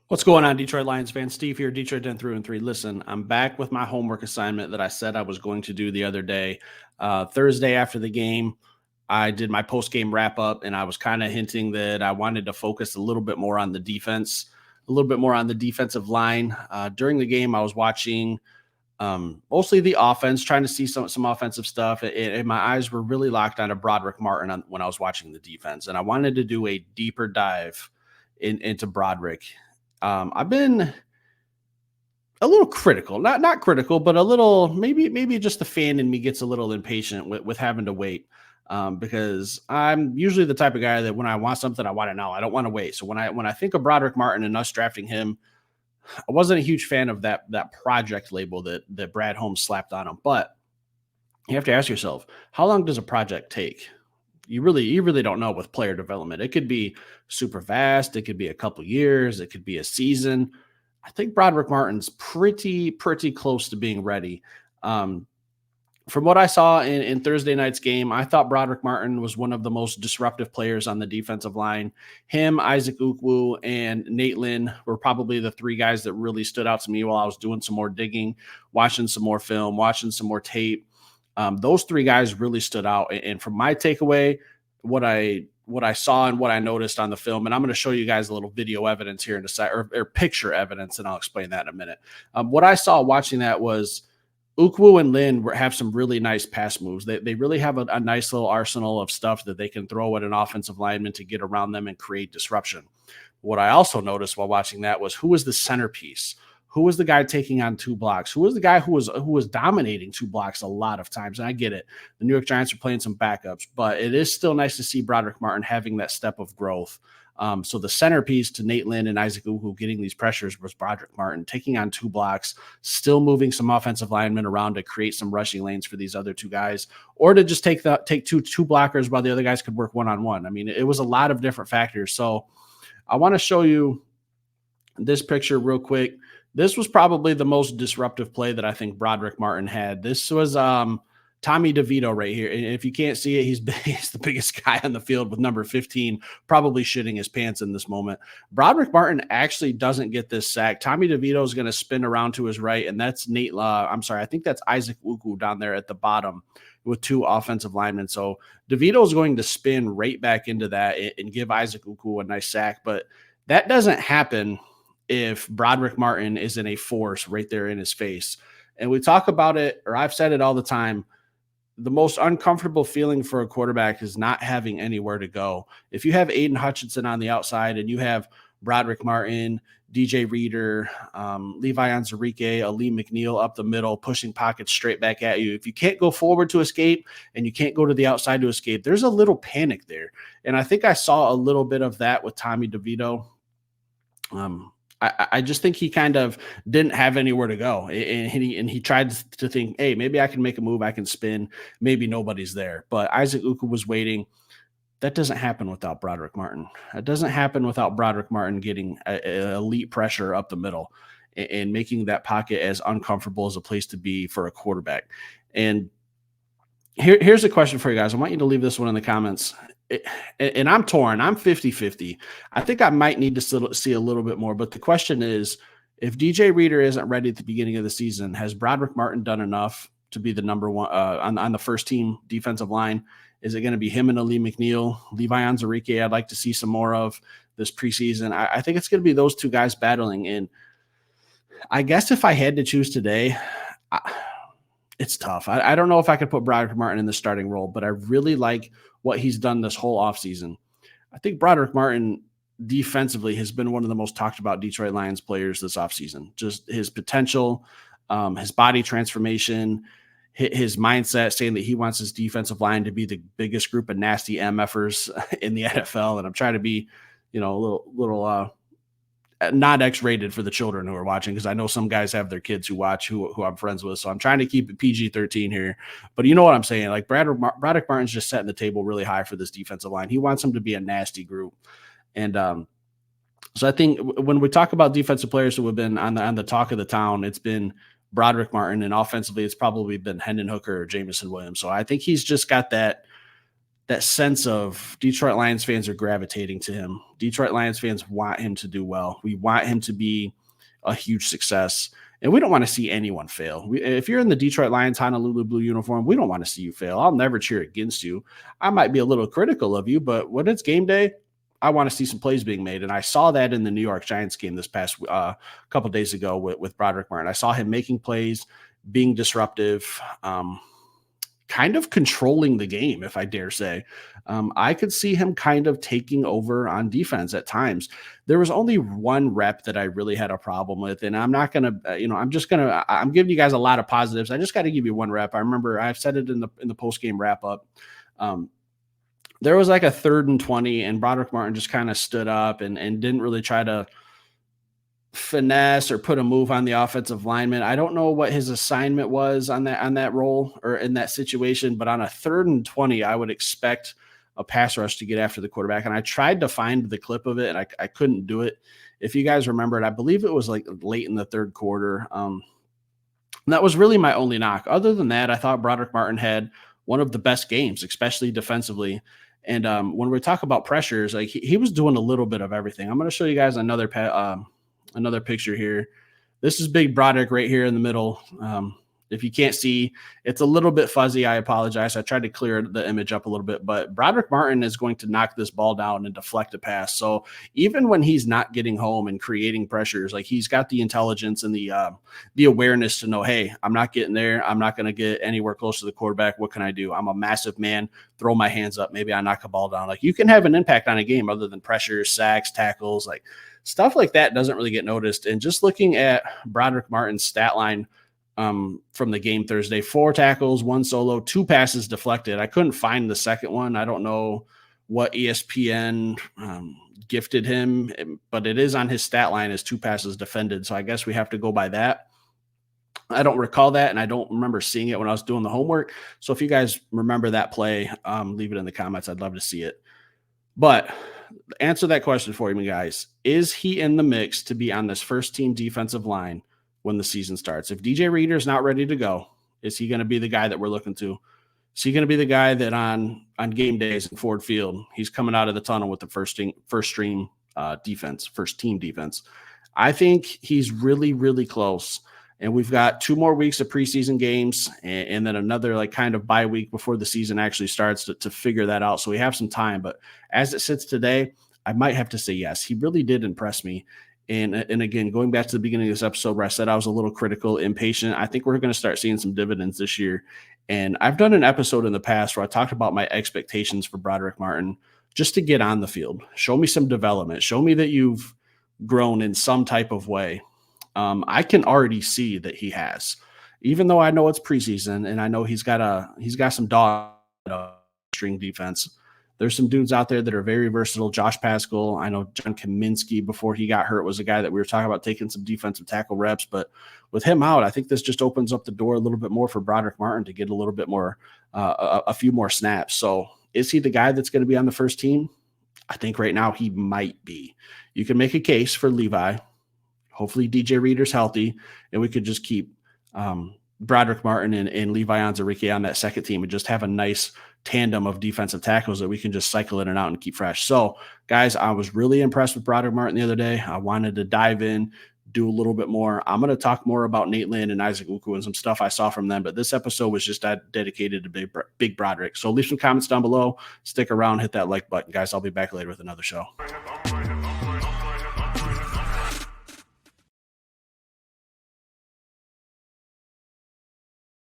What's going on, Detroit Lions fans? Steve here, Detroit Den through and through. Listen, I'm back with my homework assignment that I said I was going to do the other day. Thursday after the game, I did my post-game wrap-up, and I was kind of hinting that I wanted to focus a little bit more on the defense, a little bit more on the defensive line. During the game, I was watching mostly the offense, trying to see some offensive stuff, and my eyes were really locked on a Broderick Martin when I was watching the defense, and I wanted to do a deeper dive into Broderick. I've been a little critical, not critical, but a little maybe just the fan in me gets a little impatient with having to wait. Because I'm usually the type of guy that when I want something, I want it now. I don't want to wait. So when I think of Broderick Martin and us drafting him, I wasn't a huge fan of that project label that Brad Holmes slapped on him. But you have to ask yourself, how long does a project take? You really don't know with player development. It could be super fast. It could be a couple years. It could be a season. I think Broderick Martin's pretty close to being ready. From what I saw in Thursday night's game, I thought Broderick Martin was one of the most disruptive players on the defensive line. Him, Isaac Ukwu, and Nate Lynn were probably the three guys that really stood out to me while I was doing some more digging, watching some more film, watching some more tape. Those three guys really stood out. And from my takeaway, what I saw and what I noticed on the film, and I'm going to show you guys a little video evidence here in a sec, or picture evidence, and I'll explain that in a minute. What I saw watching that was Ukwu and Lynn have some really nice pass moves. They really have a nice little arsenal of stuff that they can throw at an offensive lineman to get around them and create disruption. What I also noticed while watching that was who was the centerpiece. Who was the guy taking on two blocks? Who was the guy who was dominating two blocks a lot of times? And I get it. The New York Giants are playing some backups, but it is still nice to see Broderick Martin having that step of growth. So the centerpiece to Nate Lynn and Isaac Ukwu getting these pressures was Broderick Martin taking on two blocks, still moving some offensive linemen around to create some rushing lanes for these other two guys, or to just take two blockers while the other guys could work one-on-one. I mean, it was a lot of different factors. So I want to show you this picture real quick. This was probably the most disruptive play that I think Broderick Martin had. This was Tommy DeVito right here. And if you can't see it, he's the biggest guy on the field with number 15, probably shitting his pants in this moment. Broderick Martin actually doesn't get this sack. Tommy DeVito is going to spin around to his right, and that's I think that's Isaac Ukwu down there at the bottom with two offensive linemen. So DeVito is going to spin right back into that and give Isaac Ukwu a nice sack. But that doesn't happen if Broderick Martin is in a force right there in his face. And we talk about it, or I've said it all the time, the most uncomfortable feeling for a quarterback is not having anywhere to go. If you have Aiden Hutchinson on the outside and you have Broderick Martin, DJ Reader, Levi Onwuzurike, Alim McNeill up the middle, pushing pockets straight back at you. If you can't go forward to escape and you can't go to the outside to escape, there's a little panic there. And I think I saw a little bit of that with Tommy DeVito. I just think he kind of didn't have anywhere to go. And he tried to think, hey, maybe I can make a move. I can spin. Maybe nobody's there. But Isaac Ukwu was waiting. That doesn't happen without Broderick Martin. It doesn't happen without Broderick Martin getting elite pressure up the middle and making that pocket as uncomfortable as a place to be for a quarterback. And here's a question for you guys. I want you to leave this one in the comments. And I'm torn. I'm 50-50. I think I might need to see a little bit more. But the question is, if DJ Reader isn't ready at the beginning of the season, has Broderick Martin done enough to be the number one on the first team defensive line? Is it going to be him and Alim McNeill? Levi Onwuzurike, I'd like to see some more of this preseason. I think it's going to be those two guys battling. And I guess if I had to choose today, it's tough. I don't know if I could put Broderick Martin in the starting role, but I really like what he's done this whole offseason. I think Broderick Martin defensively has been one of the most talked about Detroit Lions players this offseason. Just his potential, his body transformation, his mindset, saying that he wants his defensive line to be the biggest group of nasty MFers in the NFL. And I'm trying to be, a little not X-rated for the children who are watching, because I know some guys have their kids who watch who I'm friends with. So I'm trying to keep it PG-13 here. But you know what I'm saying? Like Broderick Martin's just setting the table really high for this defensive line. He wants them to be a nasty group. And so I think when we talk about defensive players who have been on the talk of the town, it's been Broderick Martin, and offensively it's probably been Hendon Hooker or Jameson Williams. So I think he's just got that that sense of Detroit Lions fans are gravitating to him. Detroit Lions fans want him to do well. We want him to be a huge success. And we don't want to see anyone fail. If you're in the Detroit Lions Honolulu blue uniform, we don't want to see you fail. I'll never cheer against you. I might be a little critical of you, but when it's game day, I want to see some plays being made. And I saw that in the New York Giants game this past couple of days ago with Broderick Martin. I saw him making plays, being disruptive, kind of controlling the game, if I dare say. I could see him kind of taking over on defense at times. There was only one rep that I really had a problem with, and I'm not going to, I'm giving you guys a lot of positives. I just got to give you one rep. I remember I've said it in the post-game wrap up. There was like a 3rd and 20, and Broderick Martin just kind of stood up and didn't really try to finesse or put a move on the offensive lineman. I don't know what his assignment was on that role or in that situation, but on a 3rd and 20, I would expect a pass rush to get after the quarterback. And I tried to find the clip of it, and I couldn't do it. If you guys remember it, I believe it was like late in the 3rd quarter. And that was really my only knock. Other than that, I thought Broderick Martin had one of the best games, especially defensively. And when we talk about pressures, like he was doing a little bit of everything. I'm going to show you guys another picture here. This is Big Broderick right here in the middle. If you can't see, it's a little bit fuzzy. I apologize. I tried to clear the image up a little bit, but Broderick Martin is going to knock this ball down and deflect a pass. So even when he's not getting home and creating pressures, like he's got the intelligence and the awareness to know, hey, I'm not getting there. I'm not going to get anywhere close to the quarterback. What can I do? I'm a massive man. Throw my hands up. Maybe I knock a ball down. Like you can have an impact on a game other than pressures, sacks, tackles, like stuff like that doesn't really get noticed. And just looking at Broderick Martin's stat line from the game Thursday, 4 tackles, 1 solo, 2 passes deflected. I couldn't find the second one. I don't know what ESPN gifted him, but it is on his stat line as 2 passes defended. So I guess we have to go by that. I don't recall that, and I don't remember seeing it when I was doing the homework. So if you guys remember that play, leave it in the comments. I'd love to see it. But answer that question for me, guys. Is he in the mix to be on this first team defensive line when the season starts? If DJ Reader is not ready to go, is he going to be the guy that we're looking to? Is he going to be the guy that on game days in Ford Field, he's coming out of the tunnel with the first team defense? I think he's really, really close. And we've got 2 more weeks of preseason games and then another like kind of bye week before the season actually starts to figure that out. So we have some time. But as it sits today, I might have to say yes. He really did impress me. And again, going back to the beginning of this episode where I said I was a little critical, impatient, I think we're going to start seeing some dividends this year. And I've done an episode in the past where I talked about my expectations for Broderick Martin just to get on the field. Show me some development. Show me that you've grown in some type of way. I can already see that he has, even though I know it's preseason and I know he's got some dog string defense. There's some dudes out there that are very versatile. Josh Pascal. I know John Kaminsky before he got hurt was a guy that we were talking about taking some defensive tackle reps, but with him out, I think this just opens up the door a little bit more for Broderick Martin to get a little bit more, a few more snaps. So is he the guy that's going to be on the first team? I think right now he might be. You can make a case for Levi. Hopefully DJ Reader's healthy, and we could just keep Broderick Martin and Levi Onwuzurike on that second team and just have a nice tandem of defensive tackles that we can just cycle in and out and keep fresh. So, guys, I was really impressed with Broderick Martin the other day. I wanted to dive in, do a little bit more. I'm going to talk more about Nate Lynn and Isaac Ukwu and some stuff I saw from them, but this episode was just dedicated to Big Broderick. So leave some comments down below. Stick around, hit that like button. Guys, I'll be back later with another show.